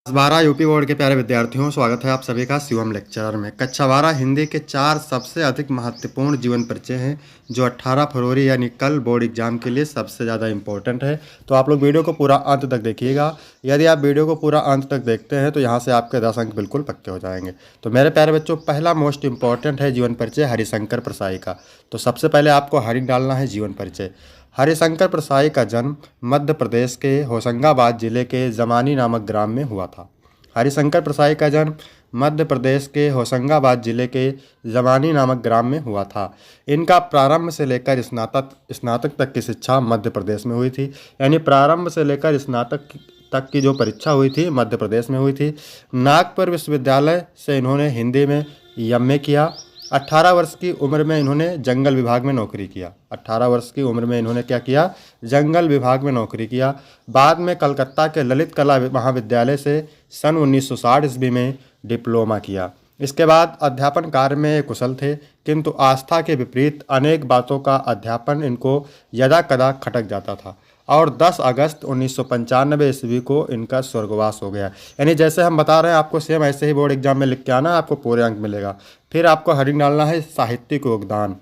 12 UP board के प्यारे विद्यार्थियों, स्वागत है आप सभी का शिवम लेक्चरर में। कक्षा 12 हिंदी के 4 सबसे अधिक महत्वपूर्ण जीवन परिचय हैं जो 18 फरवरी यानी कल बोर्ड एग्जाम के लिए सबसे ज़्यादा इंपॉर्टेंट है। तो आप लोग वीडियो को पूरा अंत तक देखिएगा। यदि आप वीडियो को पूरा अंत तक देखते हैं तो यहाँ से आपके 10 अंक बिल्कुल पक्के हो जाएंगे। तो मेरे प्यारे बच्चों, पहला मोस्ट इंपॉर्टेंट है जीवन परिचय हरिशंकर प्रसाई का। तो सबसे पहले आपको हरि डालना है जीवन परिचय। हरिशंकर प्रसाई का जन्म मध्य प्रदेश के होशंगाबाद जिले के जमानी नामक ग्राम में हुआ था। हरिशंकर प्रसाई का जन्म मध्य प्रदेश के होशंगाबाद जिले के जमानी नामक ग्राम में हुआ था। इनका प्रारंभ से लेकर स्नातक तक की शिक्षा मध्य प्रदेश में हुई थी। यानी प्रारंभ से लेकर स्नातक तक की जो परीक्षा हुई थी मध्य प्रदेश में हुई थी। नागपुर विश्वविद्यालय से इन्होंने हिंदी में एमए किया। 18 वर्ष की उम्र में इन्होंने जंगल विभाग में नौकरी किया। 18 वर्ष की उम्र में इन्होंने क्या किया? जंगल विभाग में नौकरी किया। बाद में कलकत्ता के ललित कला महाविद्यालय से सन 1960 ईस्वी में डिप्लोमा किया। इसके बाद अध्यापन कार्य में कुशल थे, किंतु आस्था के विपरीत अनेक बातों का अध्यापन इनको यदा कदा खटक जाता था और 10 अगस्त 1995 ईस्वी को इनका स्वर्गवास हो गया। यानी जैसे हम बता रहे हैं आपको, सेम ऐसे ही बोर्ड एग्जाम में लिख के आना, आपको पूरे अंक मिलेगा। फिर आपको हेडिंग डालना है साहित्यिक योगदान।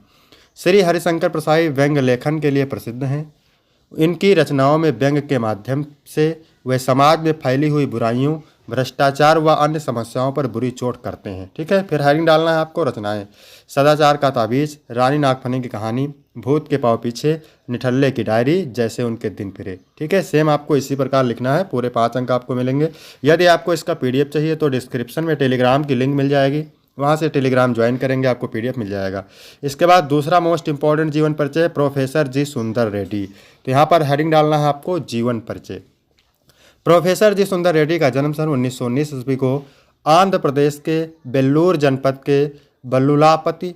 श्री हरिशंकर प्रसाई व्यंग लेखन के लिए प्रसिद्ध हैं। इनकी रचनाओं में व्यंग के माध्यम से वे समाज में फैली हुई बुराइयों, भ्रष्टाचार व अन्य समस्याओं पर बुरी चोट करते हैं। ठीक है, फिर हेडिंग डालना है आपको रचनाएं। सदाचार का ताबीज, रानी नागफनी की कहानी, भूत के पाँव पीछे, निठल्ले की डायरी, जैसे उनके दिन फिरे। ठीक है, सेम आपको इसी प्रकार लिखना है। पूरे 5 अंक आपको मिलेंगे। यदि आपको इसका पीडीएफ चाहिए तो डिस्क्रिप्शन में टेलीग्राम की लिंक मिल जाएगी, वहाँ से टेलीग्राम ज्वाइन करेंगे, आपको पीडीएफ मिल जाएगा। इसके बाद दूसरा मोस्ट इंपॉर्टेंट जीवन परिचय प्रोफेसर जी सुंदर रेड्डी। तो यहाँ पर हेडिंग डालना है आपको जीवन परिचय। प्रोफेसर जी सुंदर रेड्डी का जन्म सन 1919 ईस्वी को आंध्र प्रदेश के बेल्लूर जनपद के बल्लुलापति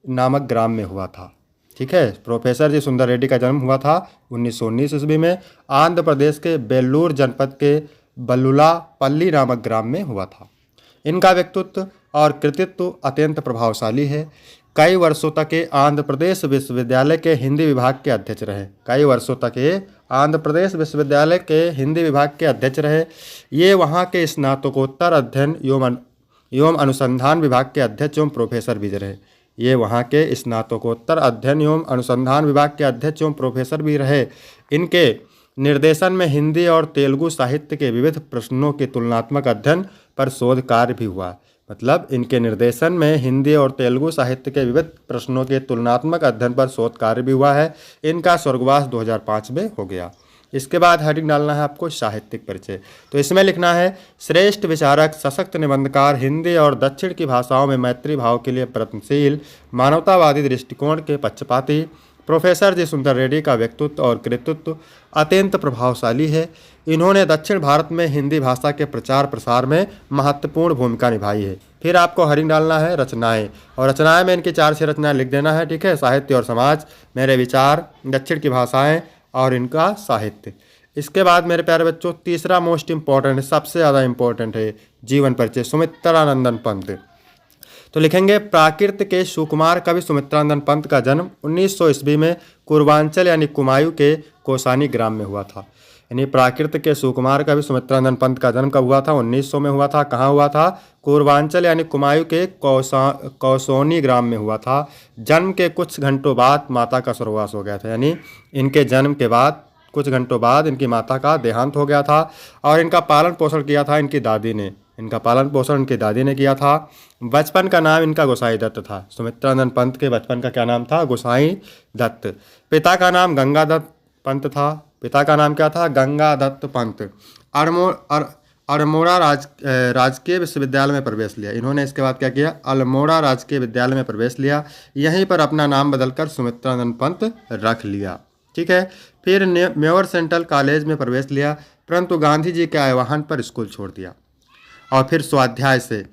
नामक ग्राम में हुआ था। ठीक है, प्रोफेसर जी सुंदर रेड्डी का जन्म हुआ था 1919 ईस्वी में आंध्र प्रदेश के बेल्लूर जनपद के बल्लुलापल्ली नामक ग्राम में हुआ था। इनका व्यक्तित्व और कृतित्व अत्यंत प्रभावशाली है। कई वर्षों तक ये आंध्र प्रदेश विश्वविद्यालय के हिंदी विभाग के अध्यक्ष रहे। कई वर्षों तक ये आंध्र प्रदेश विश्वविद्यालय के हिंदी विभाग के अध्यक्ष रहे। ये वहाँ के स्नातकोत्तर अध्ययन एवं अनुसंधान विभाग के अध्यक्ष एवं प्रोफेसर भी रहे। ये वहाँ के स्नातकोत्तर अध्ययन एवं अनुसंधान विभाग के अध्यक्ष एवं प्रोफेसर भी रहे। इनके निर्देशन में हिंदी और तेलुगु साहित्य के विविध प्रश्नों के तुलनात्मक अध्ययन पर शोध कार्य भी हुआ। मतलब इनके निर्देशन में हिंदी और तेलुगु साहित्य के विविध प्रश्नों के तुलनात्मक अध्ययन पर शोध कार्य भी हुआ है। इनका स्वर्गवास 2005 में हो गया। इसके बाद हेडिंग डालना है आपको साहित्यिक परिचय। तो इसमें लिखना है श्रेष्ठ विचारक, सशक्त निबंधकार, हिंदी और दक्षिण की भाषाओं में मैत्री भाव के लिए प्रयत्नशील, मानवतावादी दृष्टिकोण के पक्षपाती। प्रोफेसर जी सुंदर रेड्डी का व्यक्तित्व और कृतित्व अत्यंत प्रभावशाली है। इन्होंने दक्षिण भारत में हिंदी भाषा के प्रचार प्रसार में महत्वपूर्ण भूमिका निभाई है। फिर आपको हेडिंग डालना है रचनाएं, और रचनाएं में इनकी 4-6 रचनाएं लिख देना है। ठीक है, साहित्य और समाज, मेरे विचार, दक्षिण की भाषाएं और इनका साहित्य। इसके बाद मेरे प्यारे बच्चों, तीसरा मोस्ट इंपॉर्टेंट है, सबसे ज़्यादा इंपॉर्टेंट है जीवन परिचय सुमित्रानंदन पंत। तो लिखेंगे प्राकृत के सुकुमार कवि सुमित्रानंदन पंत का जन्म 1900 ईस्वी में पूर्वांचल यानी कुमायूं के कौसानी ग्राम में हुआ था। यानी प्राकृत के सुकुमार कवि सुमित्रानंदन पंत का जन्म कब हुआ था? 1900 में हुआ था। कहाँ हुआ था? पूर्वांचल यानी कुमायूं के कौसोनी ग्राम में हुआ था। जन्म के कुछ घंटों बाद माता का स्वर्गवास हो गया था। यानी इनके जन्म के बाद कुछ घंटों बाद इनकी माता का देहांत हो गया था और इनका पालन पोषण किया था इनकी दादी ने। इनका पालन पोषण इनकी दादी ने किया था। बचपन का नाम इनका गोसाई दत्त था। सुमित्रानंदन पंत के बचपन का क्या नाम था? गोसाई दत्त। पिता का नाम गंगादत्त पंत था। पिता का नाम क्या था? गंगादत्त पंत। अल्मोड़ा राजकीय विश्वविद्यालय में प्रवेश लिया इन्होंने। इसके बाद क्या किया? अल्मोड़ा राजकीय विद्यालय में प्रवेश लिया। यहीं पर अपना नाम बदलकर सुमित्रानंदन पंत रख लिया। ठीक है, फिर मेवर सेंट्रल कॉलेज में प्रवेश लिया, परंतु गांधी जी के आह्वान पर स्कूल छोड़ दिया और फिर स्वाध्याय से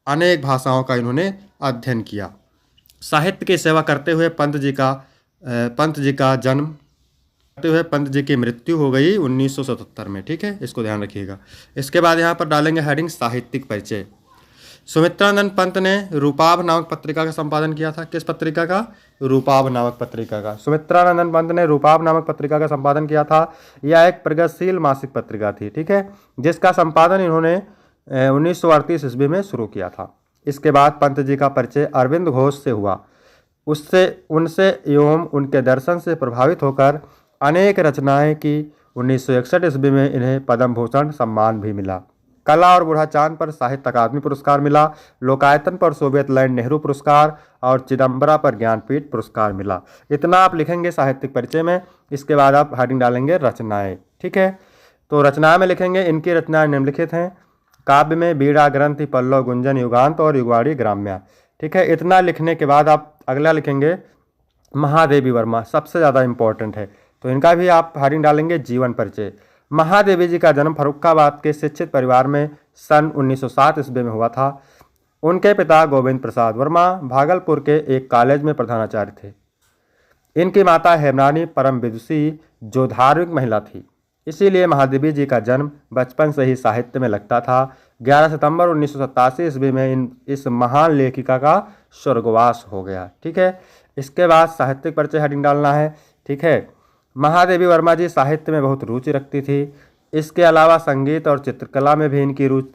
अनेक भाषाओं का इन्होंने अध्ययन किया। साहित्य की सेवा करते हुए पंत जी की मृत्यु हो गई 1977 में। ठीक है, इसको ध्यान रखिएगा। इसके बाद यहाँ पर डालेंगे हेडिंग साहित्यिक परिचय। सुमित्रानंद पंत ने रूपाभ नामक पत्रिका का संपादन किया था। किस पत्रिका का? रूपाभ नामक पत्रिका का। सुमित्रानंद पंत ने रूपाभ नामक पत्रिका का संपादन किया था। यह एक प्रगतिशील मासिक पत्रिका थी, ठीक है, जिसका संपादन इन्होंने 1938 ईस्वी में शुरू किया था। इसके बाद पंत जी का परिचय अरविंद घोष से हुआ। उनसे एवं उनके दर्शन से प्रभावित होकर अनेक रचनाएं की। 1961 ईस्वी में इन्हें पद्म भूषण सम्मान भी मिला। कला और बूढ़ा चांद पर साहित्य अकादमी पुरस्कार मिला। लोकायतन पर सोवियत लैंड नेहरू पुरस्कार और चिदम्बरा पर ज्ञानपीठ पुरस्कार मिला। इतना आप लिखेंगे साहित्यिक परिचय में। इसके बाद आप हेडिंग डालेंगे रचनाएं, ठीक है। तो रचनाएं में लिखेंगे, इनकी रचनाएं निम्नलिखित हैं। काव्य में बीड़ा, ग्रंथि, पल्लव, गुंजन, युगांत और युगवाणी, ग्राम्या, ठीक है। इतना लिखने के बाद आप अगला लिखेंगे महादेवी वर्मा, सबसे ज़्यादा इंपॉर्टेंट है, तो इनका भी आप हेडिंग डालेंगे जीवन परिचय। महादेवी जी का जन्म फर्रुखाबाद के शिक्षित परिवार में सन 1907 ईस्वी में हुआ था। उनके पिता गोविंद प्रसाद वर्मा भागलपुर के एक कॉलेज में प्रधानाचार्य थे। इनकी माता हेमरानी परम विदुषी जो धार्मिक महिला थी, इसीलिए महादेवी जी का जन्म बचपन से ही साहित्य में लगता था। 11 सितंबर 1987 ईस्वी में इस महान लेखिका का स्वर्गवास हो गया, ठीक है। इसके बाद साहित्यिक परिचय हेडिंग डालना है, ठीक है। महादेवी वर्मा जी साहित्य में बहुत रुचि रखती थी। इसके अलावा संगीत और चित्रकला में भी इनकी रुचि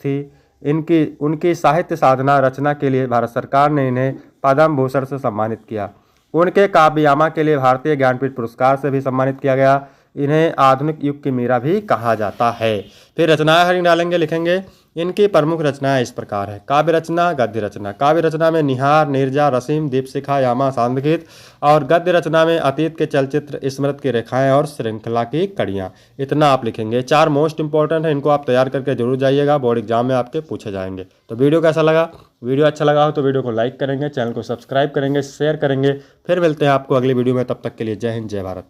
थी। उनकी साहित्य साधना रचना के लिए भारत सरकार ने इन्हें पद्म भूषण से सम्मानित किया। उनके काव्ययामा के लिए भारतीय ज्ञानपीठ पुरस्कार से भी सम्मानित किया गया। इन्हें आधुनिक युग की मीरा भी कहा जाता है। फिर रचनाएं हेडिंग डालेंगे, लिखेंगे इनकी प्रमुख रचनाएं इस प्रकार है। काव्य रचना, गद्य रचना। काव्य रचना में निहार, नीरजा, रसीम, दीपशिखा, यामा, सांदगीत और गद्य रचना में अतीत के चलचित्र, स्मृति की रेखाएं और श्रृंखला की कड़ियां। इतना आप लिखेंगे। 4 मोस्ट इंपॉर्टेंट है, इनको आप तैयार करके जरूर जाइएगा, बोर्ड एग्जाम में आपके पूछे जाएंगे। तो वीडियो कैसा लगा? वीडियो अच्छा लगा हो तो वीडियो को लाइक करेंगे, चैनल को सब्सक्राइब करेंगे, शेयर करेंगे। फिर मिलते हैं आपको अगली वीडियो में, तब तक के लिए जय हिंद, जय भारत।